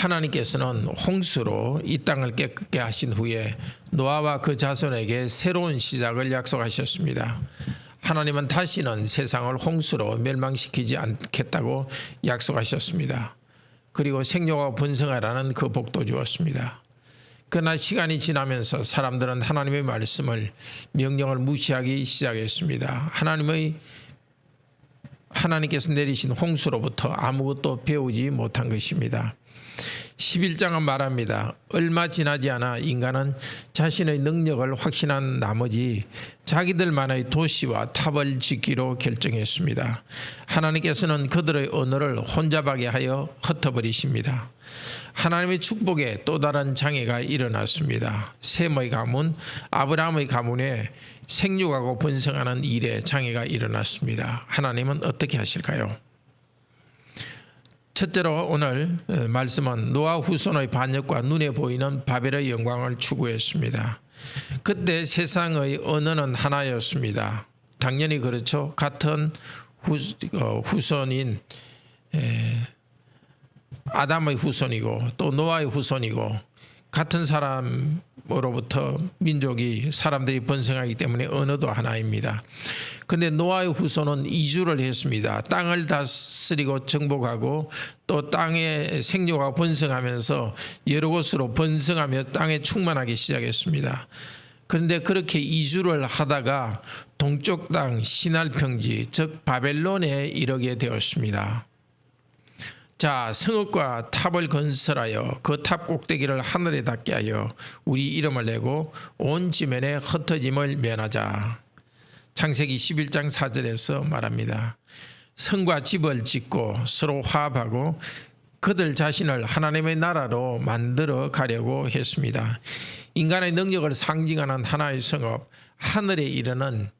하나님께서는 홍수로 이 땅을 깨끗게 하신 후에 노아와 그 자손에게 새로운 시작을 약속하셨습니다. 하나님은 다시는 세상을 홍수로 멸망시키지 않겠다고 약속하셨습니다. 그리고 생육하고 번성하라는 그 복도 주었습니다. 그러나 시간이 지나면서 사람들은 하나님의 말씀을, 명령을 무시하기 시작했습니다. 하나님께서 내리신 홍수로부터 아무것도 배우지 못한 것입니다. 11장은 말합니다. 얼마 지나지 않아 인간은 자신의 능력을 확신한 나머지 자기들만의 도시와 탑을 짓기로 결정했습니다. 하나님께서는 그들의 언어를 혼잡하게 하여 흩어버리십니다. 하나님의 축복에 또 다른 장애가 일어났습니다. 셈의 가문, 아브라함의 가문에 생육하고 번성하는 일에 장애가 일어났습니다. 하나님은 어떻게 하실까요? 첫째로 오늘 말씀은 노아 후손의 반역과 눈에 보이는 바벨의 영광을 추구했습니다. 그때 세상의 언어는 하나였습니다. 당연히 그렇죠. 같은 후손인 아담의 후손이고 또 노아의 후손이고 같은 사람으로부터 민족이 사람들이 번성하기 때문에 언어도 하나입니다. 그런데 노아의 후손은 이주를 했습니다. 땅을 다스리고 정복하고 또 땅에 생육하고 번성하면서 여러 곳으로 번성하며 땅에 충만하기 시작했습니다. 그런데 그렇게 이주를 하다가 동쪽 땅 시날 평지 즉 바벨론에 이르게 되었습니다. 자, 성읍과 탑을 건설하여 그 탑 꼭대기를 하늘에 닿게 하여 우리 이름을 내고 온 지면에 흩어짐을 면하자. 창세기 11장 4절에서 말합니다. 성과 집을 짓고 서로 화합하고 그들 자신을 하나님의 나라로 만들어 가려고 했습니다. 인간의 능력을 상징하는 하나의 성읍, 하늘에 이르는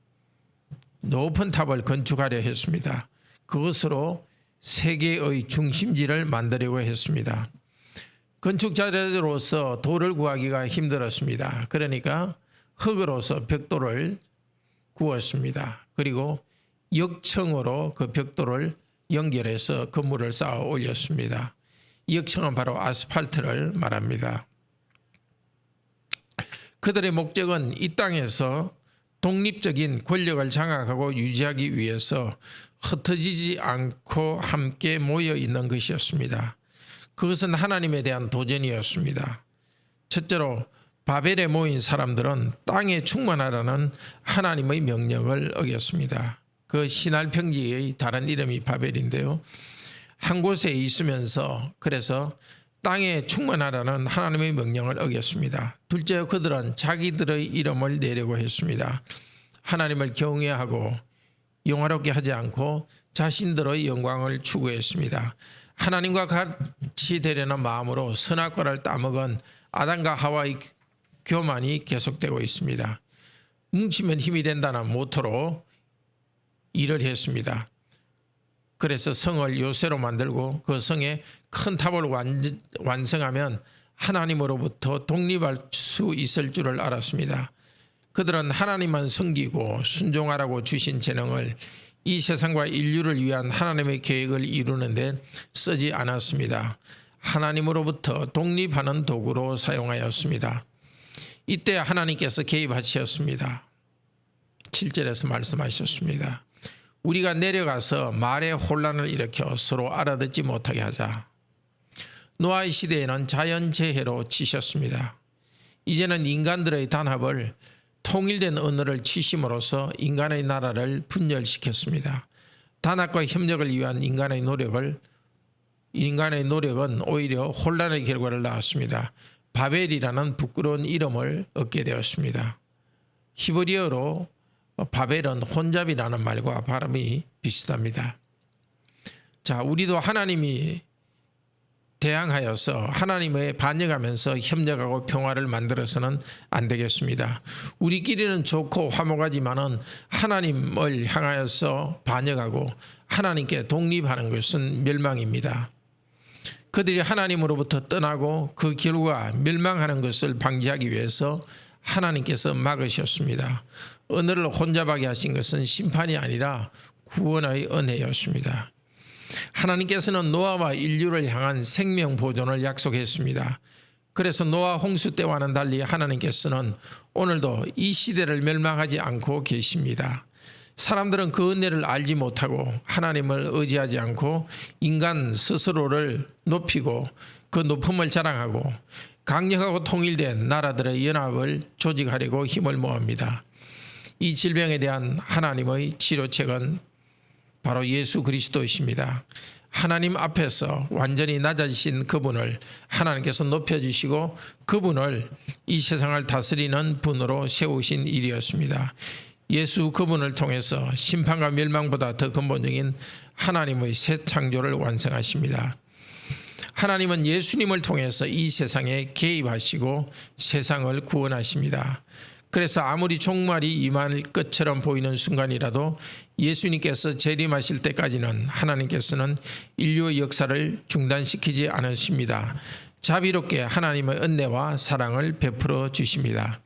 높은 탑을 건축하려 했습니다. 그것으로 세계의 중심지를 만들려고 했습니다. 건축자로서 돌을 구하기가 힘들었습니다. 그러니까 흙으로서 벽돌을 구웠습니다. 그리고 역청으로 그 벽돌을 연결해서 건물을 쌓아 올렸습니다. 역청은 바로 아스팔트를 말합니다. 그들의 목적은 이 땅에서 독립적인 권력을 장악하고 유지하기 위해서 흩어지지 않고 함께 모여 있는 것이었습니다. 그것은 하나님에 대한 도전이었습니다. 첫째로 바벨에 모인 사람들은 땅에 충만하라는 하나님의 명령을 어겼습니다. 그 시날 평지의 다른 이름이 바벨인데요. 한 곳에 있으면서 그래서 땅에 충만하라는 하나님의 명령을 어겼습니다. 둘째, 그들은 자기들의 이름을 내려고 했습니다. 하나님을 경외하고 영화롭게 하지 않고 자신들의 영광을 추구했습니다. 하나님과 같이 되려는 마음으로 선악과를 따먹은 아담과 하와의 교만이 계속되고 있습니다. 뭉치면 힘이 된다는 모토로 일을 했습니다. 그래서 성을 요새로 만들고 그 성에 큰 탑을 완성하면 하나님으로부터 독립할 수 있을 줄을 알았습니다. 그들은 하나님만 섬기고 순종하라고 주신 재능을 이 세상과 인류를 위한 하나님의 계획을 이루는 데 쓰지 않았습니다. 하나님으로부터 독립하는 도구로 사용하였습니다. 이때 하나님께서 개입하셨습니다. 7절에서 말씀하셨습니다. 우리가 내려가서 말에 혼란을 일으켜 서로 알아듣지 못하게 하자. 노아의 시대에는 자연재해로 치셨습니다. 이제는 인간들의 단합을 통일된 언어를 치심으로써 인간의 나라를 분열시켰습니다. 단합과 협력을 위한 인간의 노력은 오히려 혼란의 결과를 낳았습니다. 바벨이라는 부끄러운 이름을 얻게 되었습니다. 히브리어로 바벨은 혼잡이라는 말과 발음이 비슷합니다. 자, 우리도 하나님이 대항하여서 하나님에 반역하면서 협력하고 평화를 만들어서는 안 되겠습니다. 우리끼리는 좋고 화목하지만은 하나님을 향하여서 반역하고 하나님께 독립하는 것은 멸망입니다. 그들이 하나님으로부터 떠나고 그 결과 멸망하는 것을 방지하기 위해서 하나님께서 막으셨습니다. 언어를 혼잡하게 하신 것은 심판이 아니라 구원의 은혜였습니다. 하나님께서는 노아와 인류를 향한 생명 보존을 약속했습니다. 그래서 노아 홍수 때와는 달리 하나님께서는 오늘도 이 시대를 멸망하지 않고 계십니다. 사람들은 그 은혜를 알지 못하고 하나님을 의지하지 않고 인간 스스로를 높이고 그 높음을 자랑하고 강력하고 통일된 나라들의 연합을 조직하려고 힘을 모읍니다. 이 질병에 대한 하나님의 치료책은 바로 예수 그리스도이십니다. 하나님 앞에서 완전히 낮아지신 그분을 하나님께서 높여주시고 그분을 이 세상을 다스리는 분으로 세우신 일이었습니다. 예수 그분을 통해서 심판과 멸망보다 더 근본적인 하나님의 새 창조를 완성하십니다. 하나님은 예수님을 통해서 이 세상에 개입하시고 세상을 구원하십니다. 그래서 아무리 종말이 임할 것처럼 보이는 순간이라도 예수님께서 재림하실 때까지는 하나님께서는 인류의 역사를 중단시키지 않으십니다. 자비롭게 하나님의 은혜와 사랑을 베풀어 주십니다.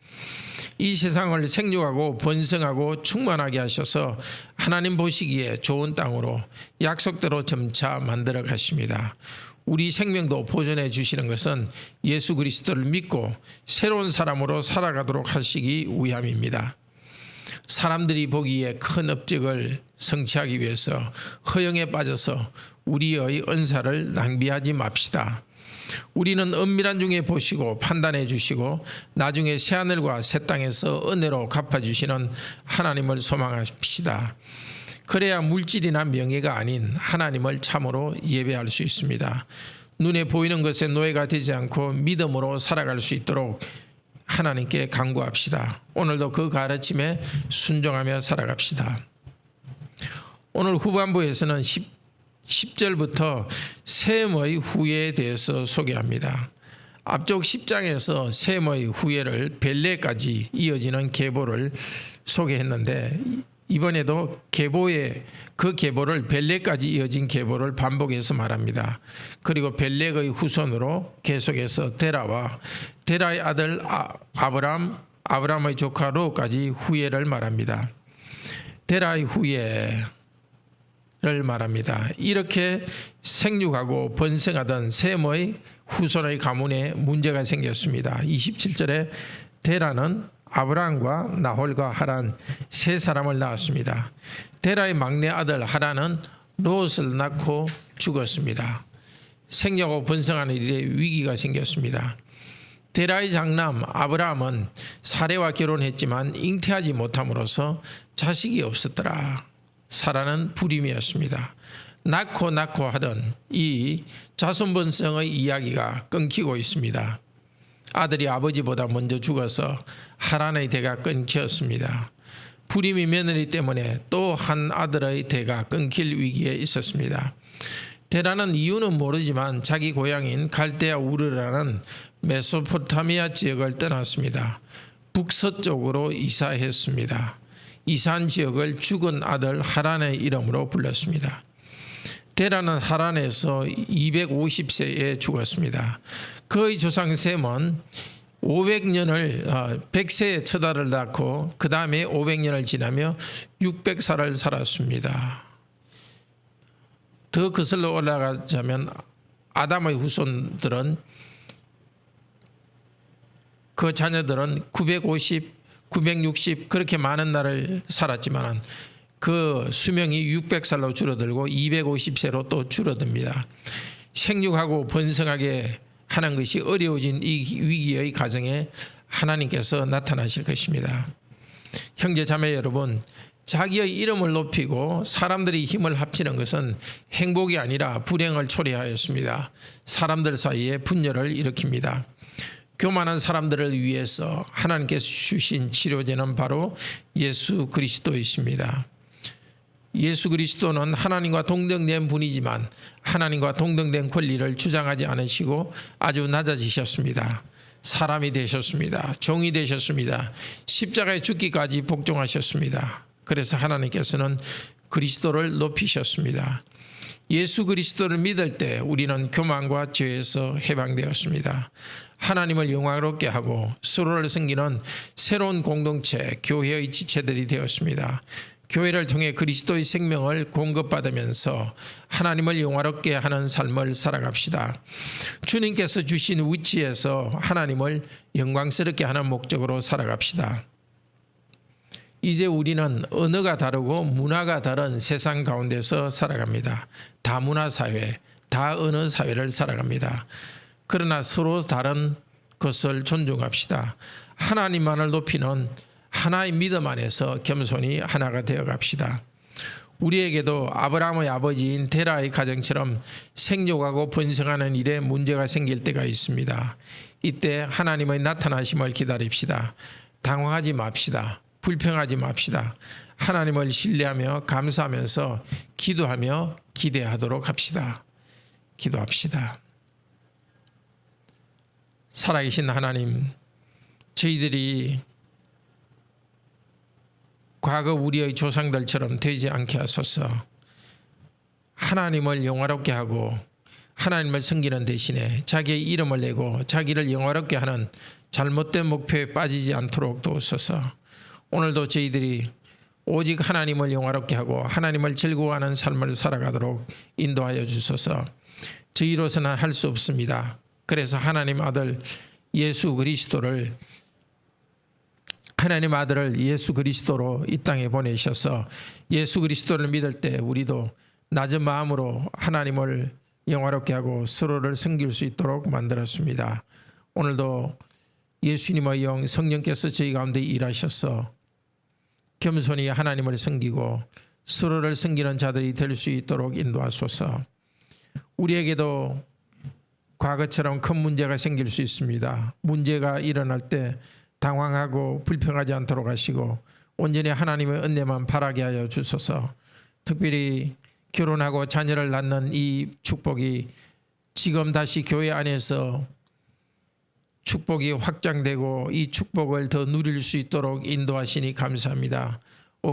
이 세상을 생육하고 번성하고 충만하게 하셔서 하나님 보시기에 좋은 땅으로 약속대로 점차 만들어 가십니다. 우리 생명도 보존해 주시는 것은 예수 그리스도를 믿고 새로운 사람으로 살아가도록 하시기 위함입니다. 사람들이 보기에 큰 업적을 성취하기 위해서 허영에 빠져서 우리의 은사를 낭비하지 맙시다. 우리는 은밀한 중에 보시고 판단해 주시고 나중에 새하늘과 새 땅에서 은혜로 갚아주시는 하나님을 소망합시다. 그래야 물질이나 명예가 아닌 하나님을 참으로 예배할 수 있습니다. 눈에 보이는 것에 노예가 되지 않고 믿음으로 살아갈 수 있도록 하나님께 간구합시다. 오늘도 그 가르침에 순종하며 살아갑시다. 오늘 후반부에서는 10절부터 셈의 후예에 대해서 소개합니다. 앞쪽 10장에서 셈의 후예를 벨레까지 이어지는 계보를 소개했는데 이번에도 그 계보를 벨레까지 이어진 계보를 반복해서 말합니다. 그리고 벨렉의 후손으로 계속해서 데라와 데라의 아들 아브람의 조카 롯까지 후예를 말합니다. 데라의 후예를 말합니다. 이렇게 생육하고 번성하던 셈의 후손의 가문에 문제가 생겼습니다. 27절에 데라는 아브람과 나홀과 하란 세 사람을 낳았습니다. 데라의 막내 아들 하란은 롯을 낳고 죽었습니다. 생육하고 번성하는 일에 위기가 생겼습니다. 데라의 장남 아브람은 사레와 결혼했지만 잉태하지 못함으로써 자식이 없었더라. 사라는 불임이었습니다. 낳고 하던 이 자손번성의 이야기가 끊기고 있습니다. 아들이 아버지보다 먼저 죽어서 하란의 대가 끊겼습니다. 불임이 며느리 때문에 또 한 아들의 대가 끊길 위기에 있었습니다. 데라는 이유는 모르지만 자기 고향인 갈대아 우르라는 메소포타미아 지역을 떠났습니다. 북서쪽으로 이사했습니다. 이사한 지역을 죽은 아들 하란의 이름으로 불렀습니다. 데라는 하란에서 250세에 죽었습니다. 그의 조상 셈은 100세에 첫 아들을 낳고 그 다음에 500년을 지나며 600살을 살았습니다. 더 거슬러 올라가자면 아담의 후손들은 그 자녀들은 950, 960 그렇게 많은 날을 살았지만 그 수명이 600살로 줄어들고 250세로 또 줄어듭니다. 생육하고 번성하게 하는 것이 어려워진 이 위기의 가정에 하나님께서 나타나실 것입니다. 형제 자매 여러분, 자기의 이름을 높이고 사람들이 힘을 합치는 것은 행복이 아니라 불행을 초래하였습니다. 사람들 사이에 분열을 일으킵니다. 교만한 사람들을 위해서 하나님께서 주신 치료제는 바로 예수 그리스도이십니다. 예수 그리스도는 하나님과 동등된 분이지만 하나님과 동등된 권리를 주장하지 않으시고 아주 낮아지셨습니다. 사람이 되셨습니다. 종이 되셨습니다. 십자가에 죽기까지 복종하셨습니다. 그래서 하나님께서는 그리스도를 높이셨습니다. 예수 그리스도를 믿을 때 우리는 교만과 죄에서 해방되었습니다. 하나님을 영광롭게 하고 서로를 섬기는 새로운 공동체, 교회의 지체들이 되었습니다. 교회를 통해 그리스도의 생명을 공급받으면서 하나님을 영화롭게 하는 삶을 살아갑시다. 주님께서 주신 위치에서 하나님을 영광스럽게 하는 목적으로 살아갑시다. 이제 우리는 언어가 다르고 문화가 다른 세상 가운데서 살아갑니다. 다문화 사회, 다언어 사회를 살아갑니다. 그러나 서로 다른 것을 존중합시다. 하나님만을 높이는 하나의 믿음 안에서 겸손히 하나가 되어 갑시다. 우리에게도 아브라함의 아버지인 데라의 가정처럼 생육하고 번성하는 일에 문제가 생길 때가 있습니다. 이때 하나님의 나타나심을 기다립시다. 당황하지 맙시다. 불평하지 맙시다. 하나님을 신뢰하며 감사하면서 기도하며 기대하도록 합시다. 기도합시다. 살아계신 하나님, 저희들이 과거 우리의 조상들처럼 되지 않게 하소서. 하나님을 영화롭게 하고 하나님을 섬기는 대신에 자기의 이름을 내고 자기를 영화롭게 하는 잘못된 목표에 빠지지 않도록 도우소서. 오늘도 저희들이 오직 하나님을 영화롭게 하고 하나님을 즐거워하는 삶을 살아가도록 인도하여 주소서. 저희로서는 할 수 없습니다. 그래서 하나님 아들 예수 그리스도를 하나님 아들을 예수 그리스도로 이 땅에 보내셔서 예수 그리스도를 믿을 때 우리도 낮은 마음으로 하나님을 영화롭게 하고 서로를 섬길 수 있도록 만들었습니다. 오늘도 예수님의 영 성령께서 저희 가운데 일하셔서 겸손히 하나님을 섬기고 서로를 섬기는 자들이 될 수 있도록 인도하소서. 우리에게도 과거처럼 큰 문제가 생길 수 있습니다. 문제가 일어날 때 당황하고 불평하지 않도록 하시고 온전히 하나님의 은혜만 바라게 하여 주소서. 특별히 결혼하고 자녀를 낳는 이 축복이 지금 다시 교회 안에서 축복이 확장되고 이 축복을 더 누릴 수 있도록 인도하시니 감사합니다.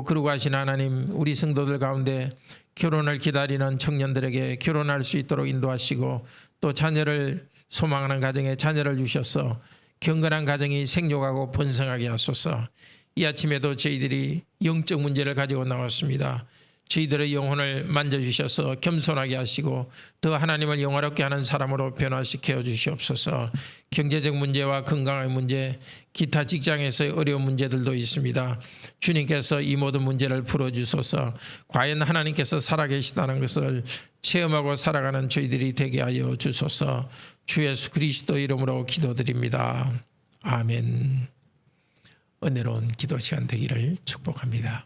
그러고 하신 하나님, 우리 성도들 가운데 결혼을 기다리는 청년들에게 결혼할 수 있도록 인도하시고 또 자녀를 소망하는 가정에 자녀를 주셔서 경건한 가정이 생육하고 번성하게 하소서. 이 아침에도 저희들이 영적 문제를 가지고 나왔습니다. 저희들의 영혼을 만져주셔서 겸손하게 하시고 더 하나님을 영화롭게 하는 사람으로 변화시켜 주시옵소서. 경제적 문제와 건강의 문제, 기타 직장에서의 어려운 문제들도 있습니다. 주님께서 이 모든 문제를 풀어주소서. 과연 하나님께서 살아계시다는 것을 체험하고 살아가는 저희들이 되게 하여 주소서. 주 예수 그리스도 이름으로 기도드립니다. 아멘. 은혜로운 기도 시간 되기를 축복합니다.